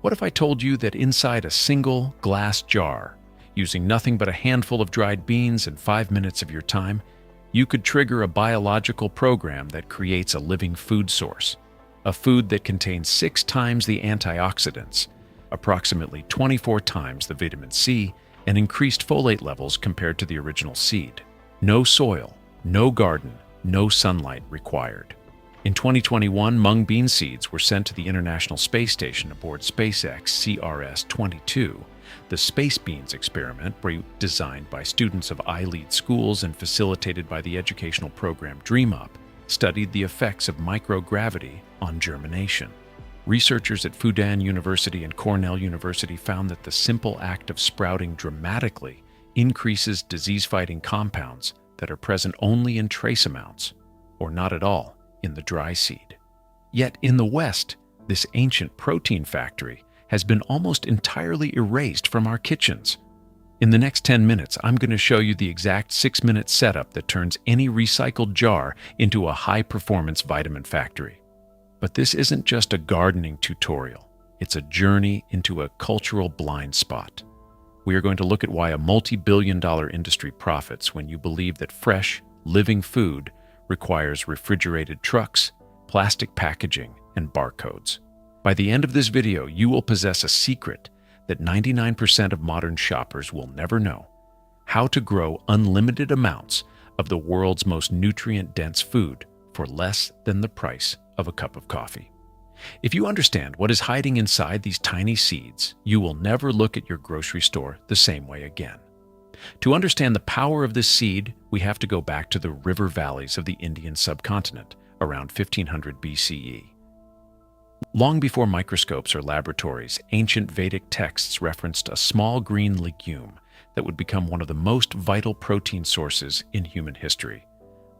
What if I told you that inside a single glass jar, using nothing but a handful of dried beans and 5 minutes of your time, you could trigger a biological program that creates a living food source, a food that contains 6 times the antioxidants, approximately 24 times the vitamin C, and increased folate levels compared to the original seed. No soil, no garden, no sunlight required. In 2021, mung bean seeds were sent to the International Space Station aboard SpaceX CRS-22. The Space Beans experiment, designed by students of iLEAD schools and facilitated by the educational program DreamUp, studied the effects of microgravity on germination. Researchers at Fudan University and Cornell University found that the simple act of sprouting dramatically increases disease-fighting compounds that are present only in trace amounts, or not at all, in the dry seed. Yet in the West, this ancient protein factory has been almost entirely erased from our kitchens. In the next 10 minutes, I'm going to show you the exact 6-minute setup that turns any recycled jar into a high-performance vitamin factory. But this isn't just a gardening tutorial. It's a journey into a cultural blind spot. We are going to look at why a multi-billion-dollar industry profits when you believe that fresh, living food requires refrigerated trucks, plastic packaging, and barcodes. By the end of this video, you will possess a secret that 99% of modern shoppers will never know: how to grow unlimited amounts of the world's most nutrient-dense food for less than the price of a cup of coffee. If you understand what is hiding inside these tiny seeds, you will never look at your grocery store the same way again. To understand the power of this seed, we have to go back to the river valleys of the Indian subcontinent around 1500 BCE. Long before microscopes or laboratories, ancient Vedic texts referenced a small green legume that would become one of the most vital protein sources in human history: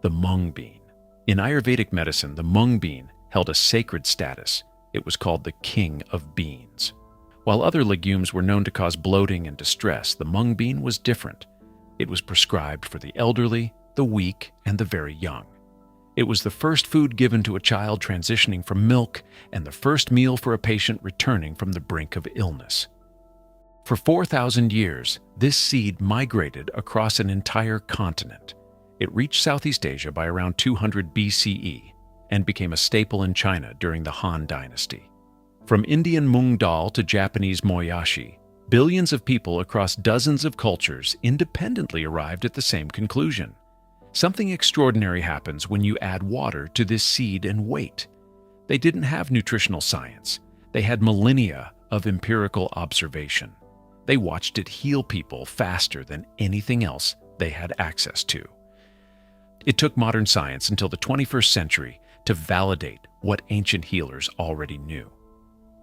the mung bean. In Ayurvedic medicine, the mung bean held a sacred status. It was called the king of beans. While other legumes were known to cause bloating and distress, the mung bean was different. It was prescribed for the elderly, the weak, and the very young. It was the first food given to a child transitioning from milk and the first meal for a patient returning from the brink of illness. For 4,000 years, this seed migrated across an entire continent. It reached Southeast Asia by around 200 BCE and became a staple in China during the Han Dynasty. From Indian mung dal to Japanese moyashi, billions of people across dozens of cultures independently arrived at the same conclusion. Something extraordinary happens when you add water to this seed and wait. They didn't have nutritional science. They had millennia of empirical observation. They watched it heal people faster than anything else they had access to. It took modern science until the 21st century to validate what ancient healers already knew.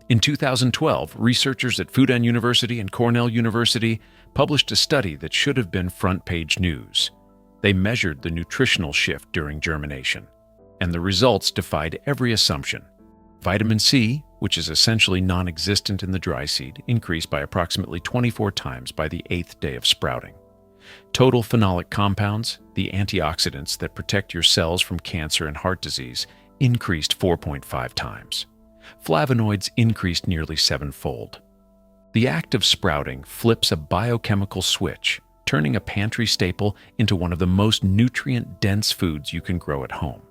In 2012, researchers at Fudan University and Cornell University published a study that should have been front-page news. They measured the nutritional shift during germination, and the results defied every assumption. Vitamin C, which is essentially non-existent in the dry seed, increased by approximately 24 times by the 8th day of sprouting. Total phenolic compounds, the antioxidants that protect your cells from cancer and heart disease, increased 4.5 times. Flavonoids increased nearly 7-fold. The act of sprouting flips a biochemical switch, turning a pantry staple into one of the most nutrient-dense foods you can grow at home.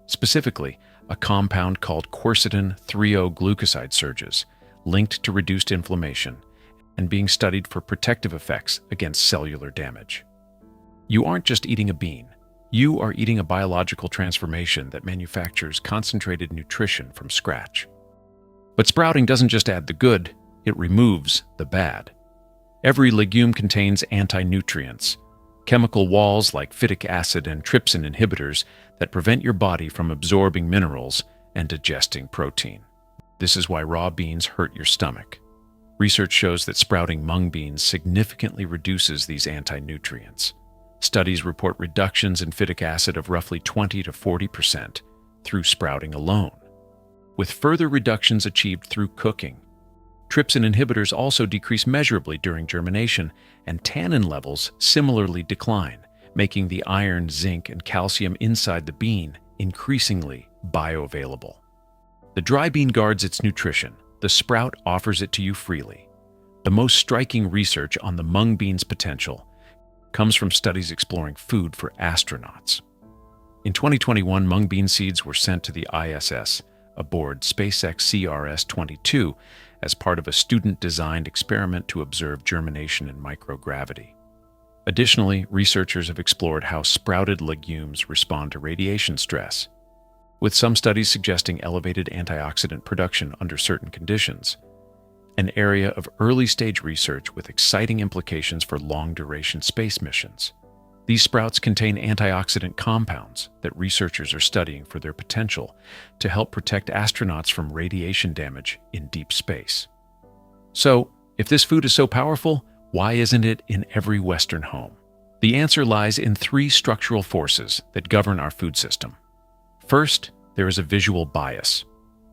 Specifically, a compound called quercetin 3-O-glucoside surges, linked to reduced inflammation, and being studied for protective effects against cellular damage. You aren't just eating a bean. You are eating a biological transformation that manufactures concentrated nutrition from scratch. But sprouting doesn't just add the good, it removes the bad. Every legume contains anti-nutrients, chemical walls like phytic acid and trypsin inhibitors that prevent your body from absorbing minerals and digesting protein. This is why raw beans hurt your stomach. Research shows that sprouting mung beans significantly reduces these anti-nutrients. Studies report reductions in phytic acid of roughly 20 to 40% through sprouting alone, with further reductions achieved through cooking. Trypsin inhibitors also decrease measurably during germination, and tannin levels similarly decline, making the iron, zinc, and calcium inside the bean increasingly bioavailable. The dry bean guards its nutrition, the sprout offers it to you freely. The most striking research on the mung bean's potential comes from studies exploring food for astronauts. In 2021, mung bean seeds were sent to the ISS aboard SpaceX CRS-22 as part of a student-designed experiment to observe germination in microgravity. Additionally, researchers have explored how sprouted legumes respond to radiation stress, with some studies suggesting elevated antioxidant production under certain conditions, an area of early-stage research with exciting implications for long-duration space missions. These sprouts contain antioxidant compounds that researchers are studying for their potential to help protect astronauts from radiation damage in deep space. So, if this food is so powerful, why isn't it in every Western home? The answer lies in three structural forces that govern our food system. First, there is a visual bias.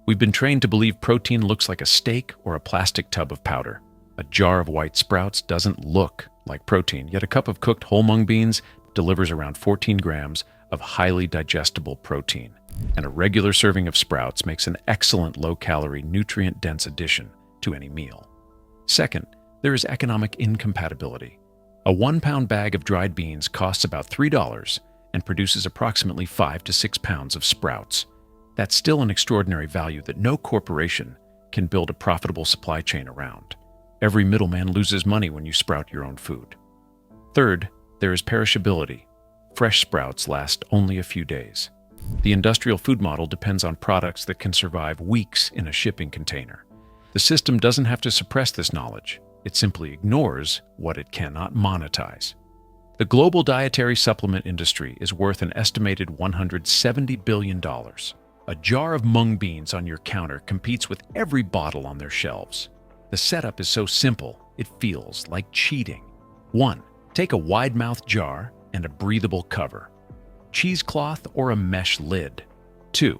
We've been trained to believe protein looks like a steak or a plastic tub of powder. A jar of white sprouts doesn't look like protein, yet a cup of cooked whole mung beans delivers around 14 grams of highly digestible protein, and a regular serving of sprouts makes an excellent low-calorie, nutrient-dense addition to any meal. Second, there is economic incompatibility. A 1-pound bag of dried beans costs about $3 and produces approximately 5 to 6 pounds of sprouts. That's still an extraordinary value that no corporation can build a profitable supply chain around. Every middleman loses money when you sprout your own food. Third, there is perishability. Fresh sprouts last only a few days. The industrial food model depends on products that can survive weeks in a shipping container. The system doesn't have to suppress this knowledge. It simply ignores what it cannot monetize. The global dietary supplement industry is worth an estimated $170 billion. A jar of mung beans on your counter competes with every bottle on their shelves. The setup is so simple, it feels like cheating. 1. Take a wide-mouthed jar and a breathable cover. Cheesecloth or a mesh lid. 2.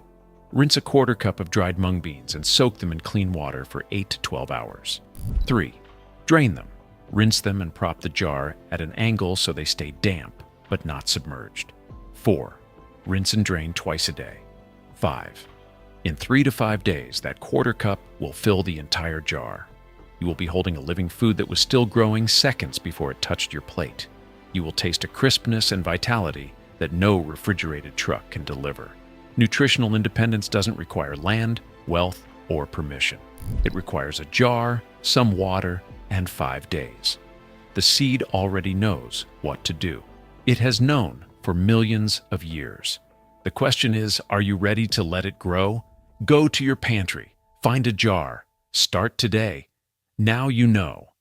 Rinse a quarter cup of dried mung beans and soak them in clean water for 8 to 12 hours. 3. Drain them. Rinse them and prop the jar at an angle so they stay damp, but not submerged. 4. Rinse and drain twice a day. 5. In 3 to 5 days, that quarter cup will fill the entire jar. You will be holding a living food that was still growing seconds before it touched your plate. You will taste a crispness and vitality that no refrigerated truck can deliver. Nutritional independence doesn't require land, wealth, or permission. It requires a jar, some water, and 5 days. The seed already knows what to do. It has known for millions of years. The question is, are you ready to let it grow? Go to your pantry, find a jar, start today. Now you know.